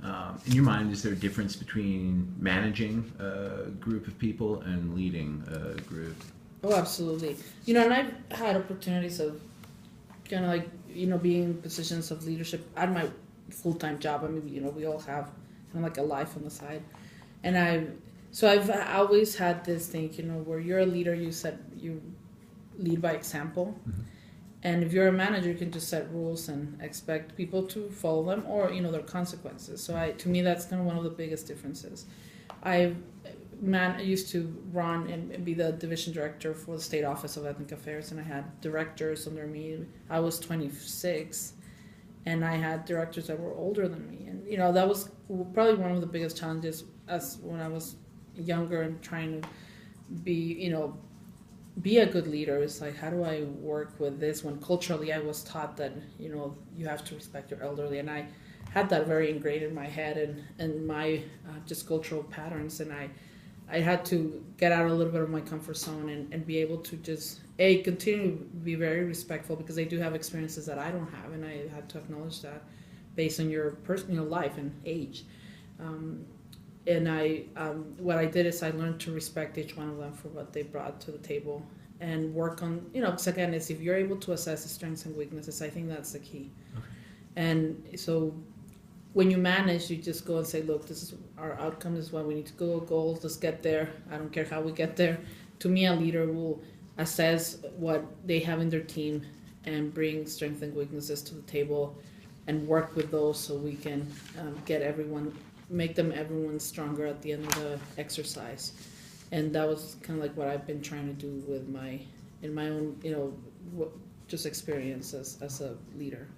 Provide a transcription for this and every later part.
In your mind, is there a difference between managing a group of people and leading a group? Oh, absolutely. And I've had opportunities of kind of like, being in positions of leadership at my full time job. I mean, we all have kind of like a life on the side. And I've always had this thing, where you're a leader, you said you lead by example. Mm-hmm. And if you're a manager, you can just set rules and expect people to follow them, or there are consequences. So to me, that's kind of one of the biggest differences. I used to run and be the division director for the State Office of Ethnic Affairs, and I had directors under me. I was 26, and I had directors that were older than me, and that was probably one of the biggest challenges as when I was younger and trying to be a good leader. Is like, how do I work with this when culturally I was taught that you have to respect your elderly, and I had that very ingrained in my head and my just cultural patterns, and I had to get out a little bit of my comfort zone and be able to just continue to be very respectful, because they do have experiences that I don't have, and I had to acknowledge that based on your personal life and age. What I did is I learned to respect each one of them for what they brought to the table, and work on, because again, if you're able to assess the strengths and weaknesses, I think that's the key. Okay. And so when you manage, you just go and say, look, this is our outcome, this is why we need to go, goals, let's get there. I don't care how we get there. To me, a leader will assess what they have in their team and bring strengths and weaknesses to the table and work with those, so we can make everyone stronger at the end of the exercise. And that was kind of like what I've been trying to do in my own, just experience as a leader.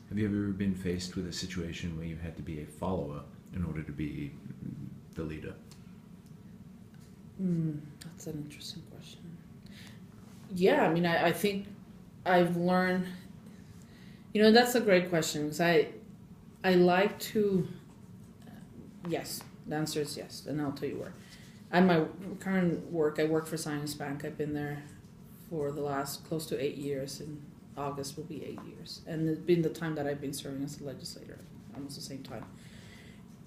Have you ever been faced with a situation where you had to be a follower in order to be the leader? That's an interesting question. Yeah, I mean, I think I've learned, that's a great question, because I like to, yes, the answer is yes, and I'll tell you where. At my current work, I work for Science Bank. I've been there for the last close to 8 years, and August will be 8 years. And it's been the time that I've been serving as a legislator, almost the same time.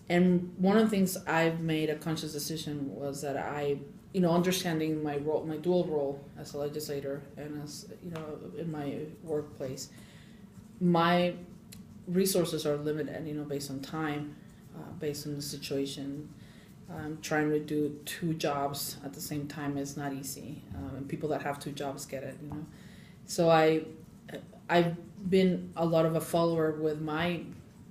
And one of the things I've made a conscious decision was that understanding my role, my dual role as a legislator and as, in my workplace, my resources are limited, based on time, based on the situation. Trying to do 2 jobs at the same time is not easy. And people that have 2 jobs get it, So I've been a lot of a follower with my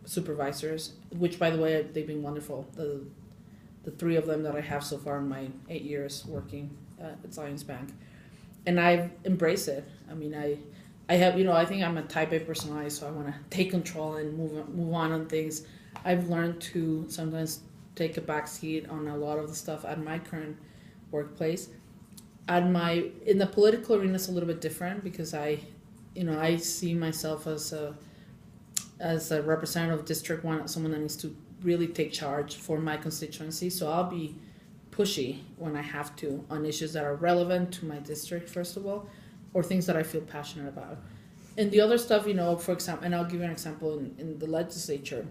supervisors, which, by the way, they've been wonderful. The 3 of them that I have so far in my 8 years working at Science Bank, and I've embraced it. I mean, I have, I think I'm a type A personality, so I want to take control and move on things. I've learned to sometimes take a back seat on a lot of the stuff at my current workplace. In the political arena, it's a little bit different, because I see myself as a representative of District 1, someone that needs to really take charge for my constituency. So I'll be pushy when I have to on issues that are relevant to my district, first of all, or things that I feel passionate about. And the other stuff, for example, and I'll give you an example in the legislature.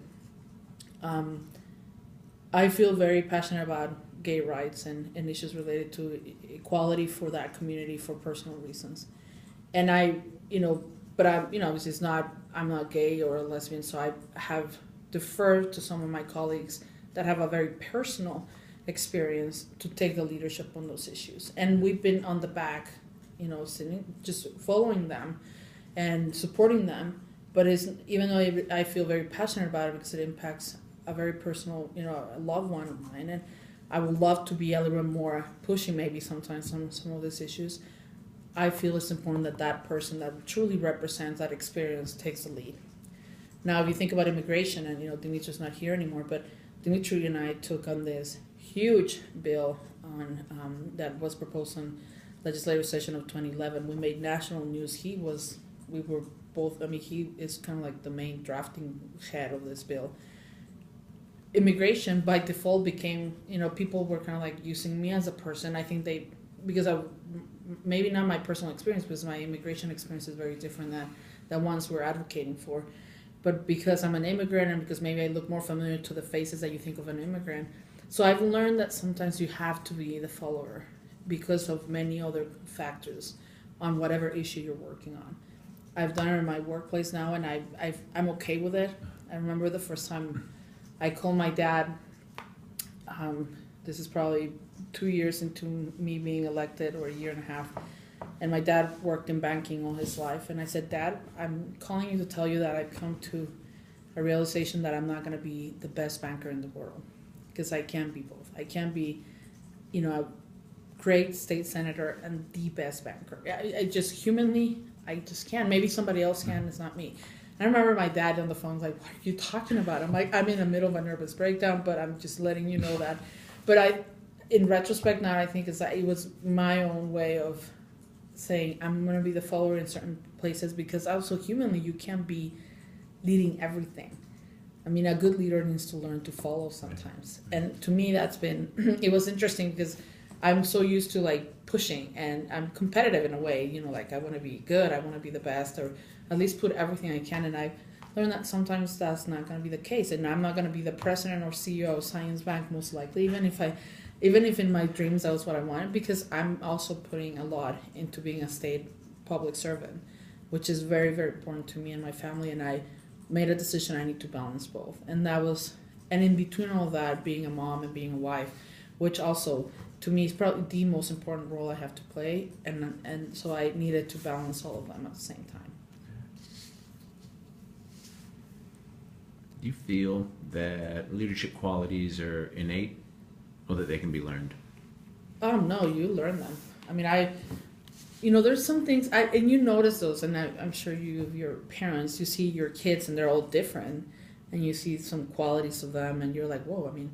I feel very passionate about gay rights and issues related to equality for that community for personal reasons. And but obviously I'm not gay or a lesbian, so I have deferred to some of my colleagues that have a very personal experience to take the leadership on those issues. And we've been on the back, sitting, just following them and supporting them. But even though I feel very passionate about it, because it impacts a very personal, a loved one of mine, and I would love to be a little bit more pushing maybe sometimes on some of these issues, I feel it's important that that person that truly represents that experience takes the lead. Now, if you think about immigration, and Dimitri's not here anymore, but Dimitri and I took on this huge bill on that was proposed in legislative session of 2011. We made national news. We were both. I mean, he is kind of like the main drafting head of this bill. Immigration by default became, people were kind of like using me as a person. I think because maybe not my personal experience, because my immigration experience is very different than ones we're advocating for. but because I'm an immigrant and because maybe I look more familiar to the faces that you think of an immigrant. So I've learned that sometimes you have to be the follower because of many other factors on whatever issue you're working on. I've done it in my workplace now, and I'm okay with it. I remember the first time I called my dad. This is probably 2 years into me being elected, or a year and a half. And my dad worked in banking all his life. And I said, Dad, I'm calling you to tell you that I've come to a realization that I'm not going to be the best banker in the world, because I can't be both. I can't be, a great state senator and the best banker. I just humanly, I just can't. Maybe somebody else can. It's not me. And I remember my dad on the phone was like, what are you talking about? I'm like, I'm in the middle of a nervous breakdown, but I'm just letting you know that. But in retrospect now, I think it was my own way of saying I'm going to be the follower in certain places, because also humanly you can't be leading everything. I mean, a good leader needs to learn to follow sometimes. And to me, that's been, it was interesting because I'm so used to like pushing, and I'm competitive in a way, like I want to be good, I want to be the best, or at least put everything I can. And I learned that sometimes that's not going to be the case. And I'm not going to be the president or CEO of Science Bank, most likely, even if in my dreams that was what I wanted, because I'm also putting a lot into being a state public servant, which is very, very important to me and my family. And I made a decision I need to balance both. And in between all that, being a mom and being a wife, which also to me is probably the most important role I have to play. And so I needed to balance all of them at the same time. Do you feel that leadership qualities are innate, or that they can be learned? No, you learn them. I mean, there's some things, and you notice those, and I'm sure your parents, you see your kids and they're all different, and you see some qualities of them, and you're like, whoa, I mean,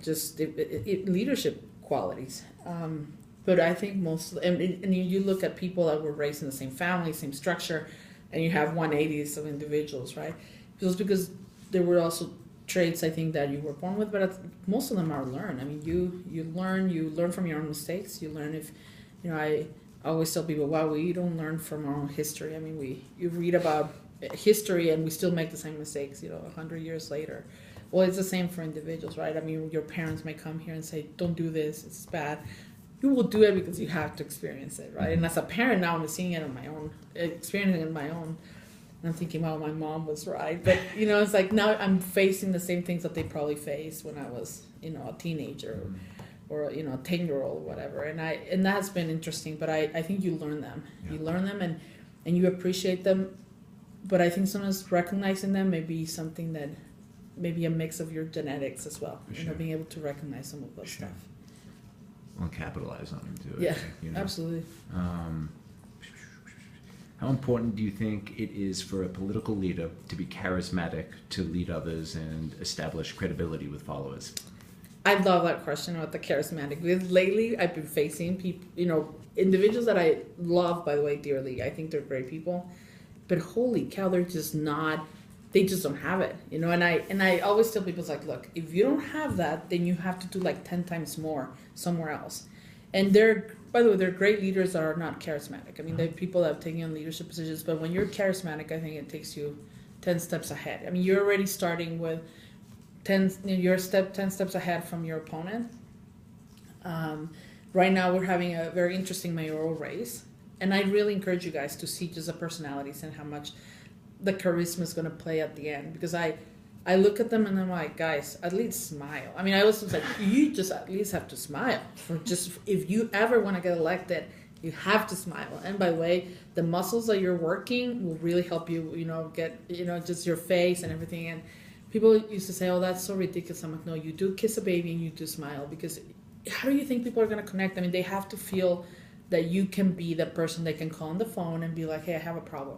just leadership qualities. But I think and you look at people that were raised in the same family, same structure, and you have 180s of individuals, right? Just because there were also traits I think that you were born with, but most of them are learned. I mean, you learn from your own mistakes. You learn if, I always tell people, wow, we don't learn from our own history. I mean, you read about history and we still make the same mistakes, 100 years later. Well, it's the same for individuals, right? I mean, your parents may come here and say, don't do this, it's bad. You will do it because you have to experience it, right? And as a parent now, I'm seeing it on my own, experiencing it on my own. And I'm thinking, wow, my mom was right. But, it's like now I'm facing the same things that they probably faced when I was, a teenager or a 10-year-old or whatever. And that's been interesting. But I think you learn them. Yeah. You learn them and you appreciate them. But I think sometimes recognizing them may be something that maybe a mix of your genetics as well. Sure. Being able to recognize some of those stuff. Well, capitalize on them too. Yeah, absolutely. How important do you think it is for a political leader to be charismatic, to lead others, and establish credibility with followers? I love that question about the charismatic. Because lately, I've been facing people, individuals that I love, by the way, dearly. I think they're great people. But holy cow, they're just not, they just don't have it, And I always tell people, it's like, look, if you don't have that, then you have to do like 10 times more somewhere else. And by the way, they're great leaders that are not charismatic. I mean, they're people that have taken on leadership positions, but when you're charismatic, I think it takes you 10 steps ahead. I mean, you're already starting with 10 steps ahead from your opponent. Right now, we're having a very interesting mayoral race, and I really encourage you guys to see just the personalities and how much the charisma is going to play at the end, because I look at them and I'm like, guys, at least smile. I mean, I was like, you just at least have to smile. If you ever want to get elected, you have to smile. And by the way, the muscles that you're working will really help you, get, just your face and everything. And people used to say, oh, that's so ridiculous. I'm like, no, you do kiss a baby and you do smile, because how do you think people are going to connect? I mean, they have to feel that you can be the person they can call on the phone and be like, hey, I have a problem.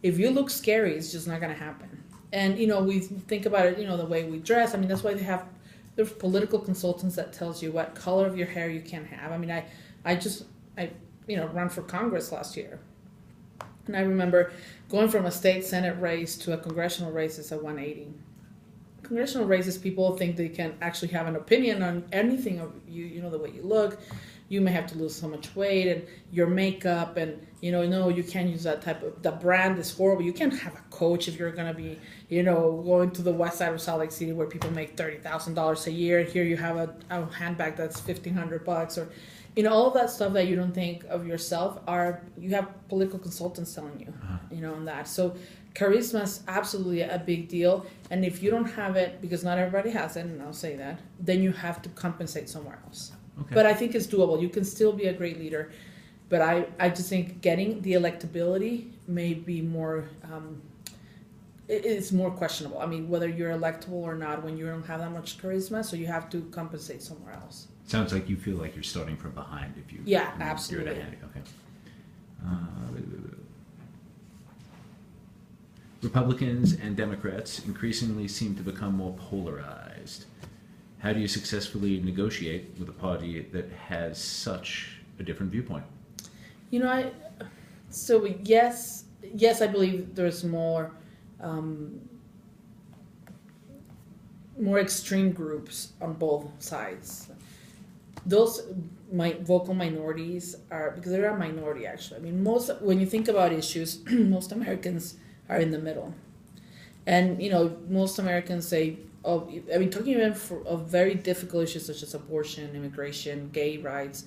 If you look scary, it's just not going to happen. And, we think about it, the way we dress. I mean, that's why there's political consultants that tells you what color of your hair you can have. I mean, I ran for Congress last year. And I remember going from a state Senate race to a congressional race is a 180. Congressional races, people think they can actually have an opinion on anything of you, the way you look, you may have to lose so much weight and your makeup and no, you can't use that type of, the brand is horrible. You can't have a Coach if you're going to be, going to the west side of Salt Lake City where people make $30,000 a year. Here you have a handbag that's $1,500 or, all of that stuff that you don't think of yourself you have political consultants telling you, on that. So charisma is absolutely a big deal. And if you don't have it, because not everybody has it, and I'll say that, then you have to compensate somewhere else. Okay. But I think it's doable. You can still be a great leader. But I just think getting the electability may be more, it's more questionable. I mean, whether you're electable or not when you don't have that much charisma, so you have to compensate somewhere else. Sounds like you feel like you're starting from behind if you. Yeah, You're absolutely. at a hand. Okay. Republicans and Democrats increasingly seem to become more polarized. How do you successfully negotiate with a party that has such a different viewpoint? Yes, I believe there's more extreme groups on both sides. Those vocal minorities are, because they're a minority actually. I mean, when you think about issues, most Americans are in the middle, and most Americans say, talking even of very difficult issues such as abortion, immigration, gay rights.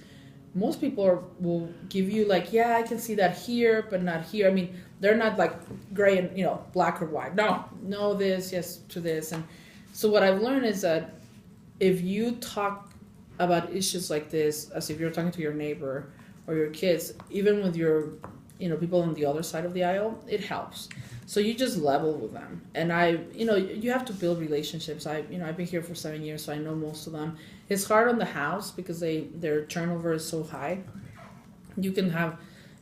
Most people will give you like, yeah, I can see that here, but not here. I mean, they're not like gray and, black or white. No, this, yes to this. And so what I've learned is that if you talk about issues like this, as if you're talking to your neighbor or your kids, even with your, people on the other side of the aisle, it helps. So you just level with them. And you have to build relationships. I've been here for 7 years, so I know most of them. It's hard on the House because their turnover is so high. You can have,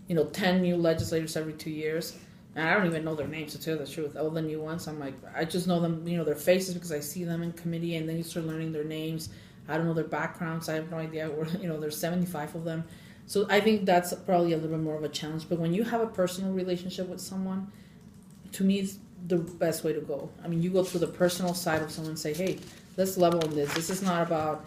10 new legislators every 2 years. And I don't even know their names, to tell the truth. All the new ones, I'm like, I just know them, their faces because I see them in committee, and then you start learning their names. I don't know their backgrounds. I have no idea where, there's 75 of them. So I think that's probably a little bit more of a challenge. But when you have a personal relationship with someone, to me, it's the best way to go. I mean, you go through the personal side of someone and say, hey, let's level on this. This is not about,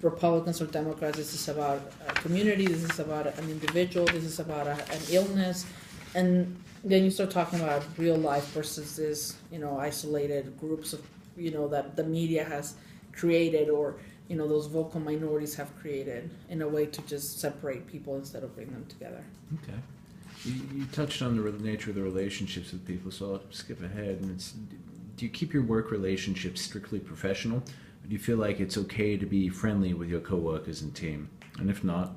Republicans or Democrats. This is about a community. This is about an individual. This is about an illness. And then you start talking about real life versus this, isolated groups of, that the media has created or, those vocal minorities have created in a way to just separate people instead of bring them together. Okay. You touched on the nature of the relationships with people, so I'll skip ahead. And do you keep your work relationships strictly professional? Or do you feel like it's okay to be friendly with your coworkers and team? And if not,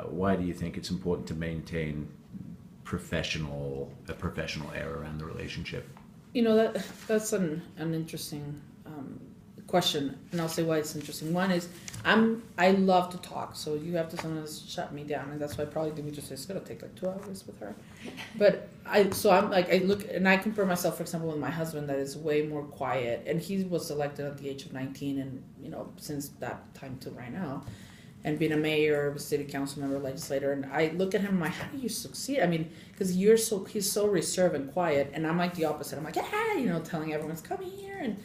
why do you think it's important to maintain a professional air around the relationship? That's an interesting question, and I'll say why it's interesting. One is I love to talk, so you have to sometimes shut me down, and that's why probably Demetra says it's gonna take like 2 hours with her. But I look and I compare myself, for example, with my husband that is way more quiet, and he was elected at the age of 19, and since that time to right now, and being a mayor, a city council member, legislator, and I look at him, I'm like, how do you succeed? I mean, because he's so reserved and quiet, and I'm like the opposite. I'm like, telling everyone's coming here and.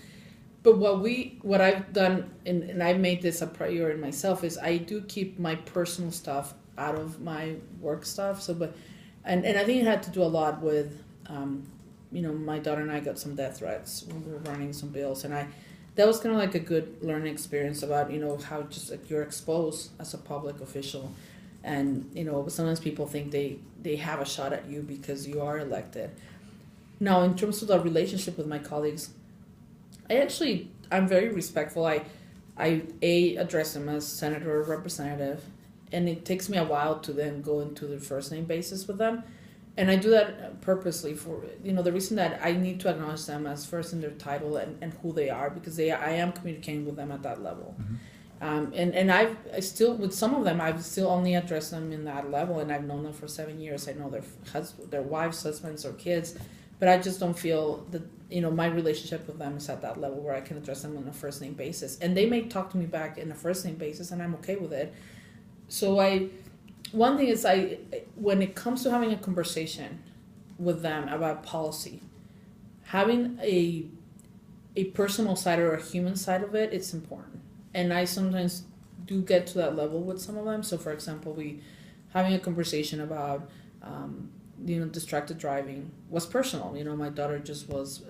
But what I've done, and I've made this a priority myself, is I do keep my personal stuff out of my work stuff. And I think it had to do a lot with, my daughter and I got some death threats when we were running some bills, and that was kind of like a good learning experience about how just like you're exposed as a public official, and sometimes people think they have a shot at you because you are elected. Now, in terms of the relationship with my colleagues. I'm very respectful. I address them as senator or representative, and it takes me a while to then go into the first name basis with them, and I do that purposely for the reason that I need to acknowledge them as first in their title and who they are, because I am communicating with them at that level. Mm-hmm. And I still, with some of them, I've still only addressed them in that level, and I've known them for 7 years. I know their wives, husbands, or kids, but I just don't feel that my relationship with them is at that level where I can address them on a first name basis, and they may talk to me back in a first name basis, and I'm okay with it. So one thing is when it comes to having a conversation with them about policy, having a personal side or a human side of it, it's important. And I sometimes do get to that level with some of them. So, for example, we having a conversation about distracted driving was personal. My daughter just was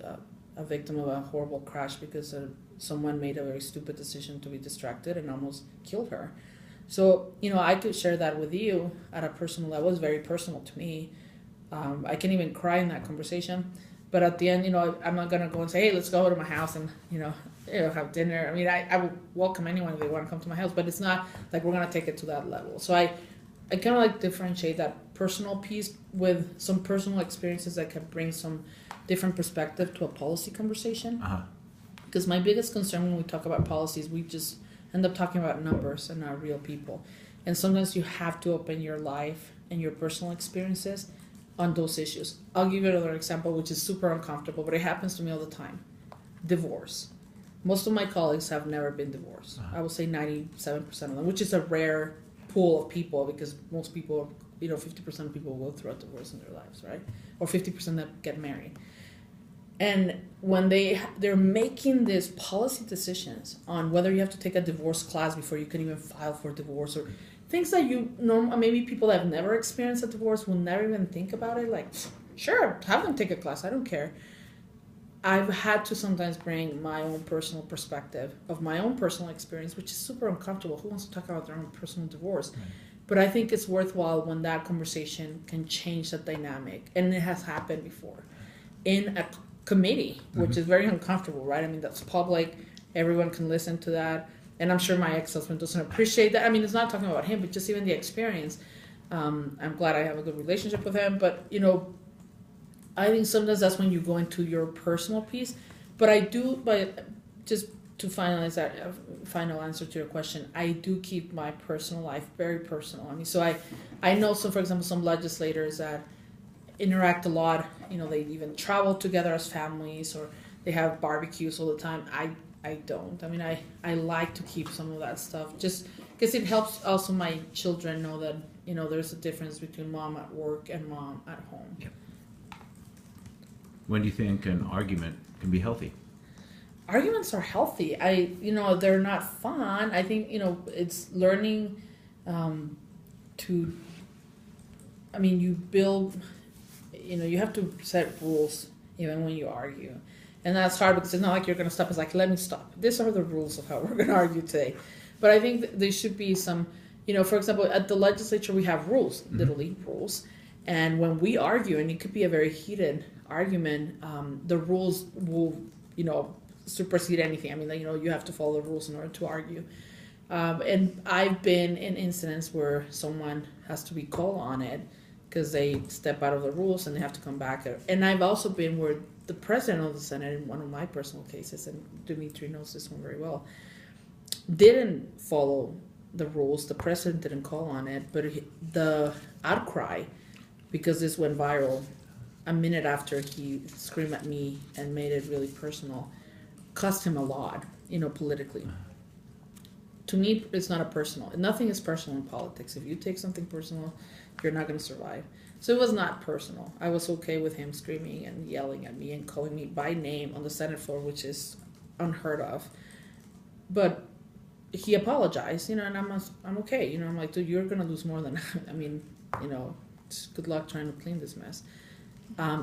a victim of a horrible crash because someone made a very stupid decision to be distracted and almost killed her. So, I could share that with you at a personal level. It's very personal to me. I can even cry in that conversation. But at the end, I'm not going to go and say, hey, let's go over to my house and, have dinner. I mean, I would welcome anyone if they want to come to my house, but it's not like we're going to take it to that level. So I kind of differentiate that personal piece with some personal experiences that can bring some different perspective to a policy conversation. Uh-huh. Because my biggest concern when we talk about policies, we just end up talking about numbers and not real people. And sometimes you have to open your life and your personal experiences on those issues. I'll give you another example, which is super uncomfortable, but it happens to me all the time. Divorce. Most of my colleagues have never been divorced. Uh-huh. I would say 97% of them, which is a rare pool of people because most people, 50% of people go through a divorce in their lives, right? Or 50% that get married. And when they're making these policy decisions on whether you have to take a divorce class before you can even file for divorce, or things that maybe people that have never experienced a divorce will never even think about it. Like, sure, have them take a class. I don't care. I've had to sometimes bring my own personal perspective of my own personal experience, which is super uncomfortable. Who wants to talk about their own personal divorce? Right. But I think it's worthwhile when that conversation can change the dynamic. And it has happened before in a committee, which is very uncomfortable, right? I mean, that's public. Everyone can listen to that. And I'm sure my ex-husband doesn't appreciate that. I mean, it's not talking about him, but just even the experience. I'm glad I have a good relationship with him. But, I think sometimes that's when you go into your personal piece. But just to finalize that final answer to your question, I do keep my personal life very personal. I mean, so I know some, for example, some legislators that interact a lot. They even travel together as families, or they have barbecues all the time. I don't. I mean, I like to keep some of that stuff just because it helps also my children know that, there's a difference between mom at work and mom at home. Yep. When do you think an argument can be healthy? Arguments are healthy. They're not fun. I think, it's learning you build, you have to set rules even when you argue. And that's hard because it's not like you're going to stop. It's like, let me stop. These are the rules of how we're going to argue today. But I think there should be some, for example, at the legislature, we have rules, literally rules. And when we argue, and it could be a very heated argument, the rules will, supersede anything. I mean, you have to follow the rules in order to argue. And I've been in incidents where someone has to be called on it because they step out of the rules and they have to come back. And I've also been where the president of the Senate, in one of my personal cases, and Dimitri knows this one very well, didn't follow the rules. The president didn't call on it, but the outcry, because this went viral a minute after he screamed at me and made it really personal, cost him a lot, politically. To me, it's not a personal. Nothing is personal in politics. If you take something personal, you're not going to survive. So it was not personal. I was okay with him screaming and yelling at me and calling me by name on the Senate floor, which is unheard of. But he apologized, and I'm okay. I'm like, dude, you're going to lose more than, good luck trying to clean this mess.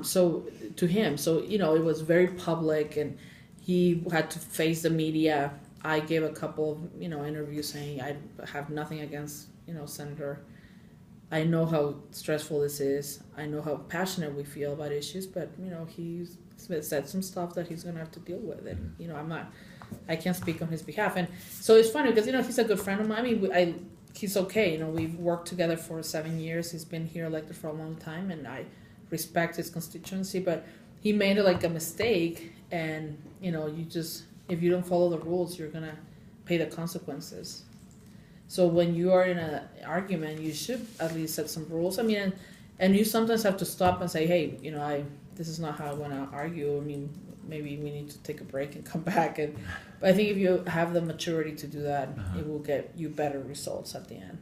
So to him, it was very public, and he had to face the media. I gave a couple of, interviews saying I have nothing against, Senator. I know how stressful this is. I know how passionate we feel about issues, but, he's said some stuff that he's going to have to deal with. And, I can't speak on his behalf. And so it's funny because, he's a good friend of mine. I mean, he's okay. We've worked together for 7 years. He's been here elected for a long time, and I respect his constituency, but he made a mistake, and, if you don't follow the rules, you're going to pay the consequences. So when you are in an argument, you should at least set some rules. I mean, and you sometimes have to stop and say, hey, this is not how I want to argue. I mean, maybe we need to take a break and come back. But I think if you have the maturity to do that, it will get you better results at the end.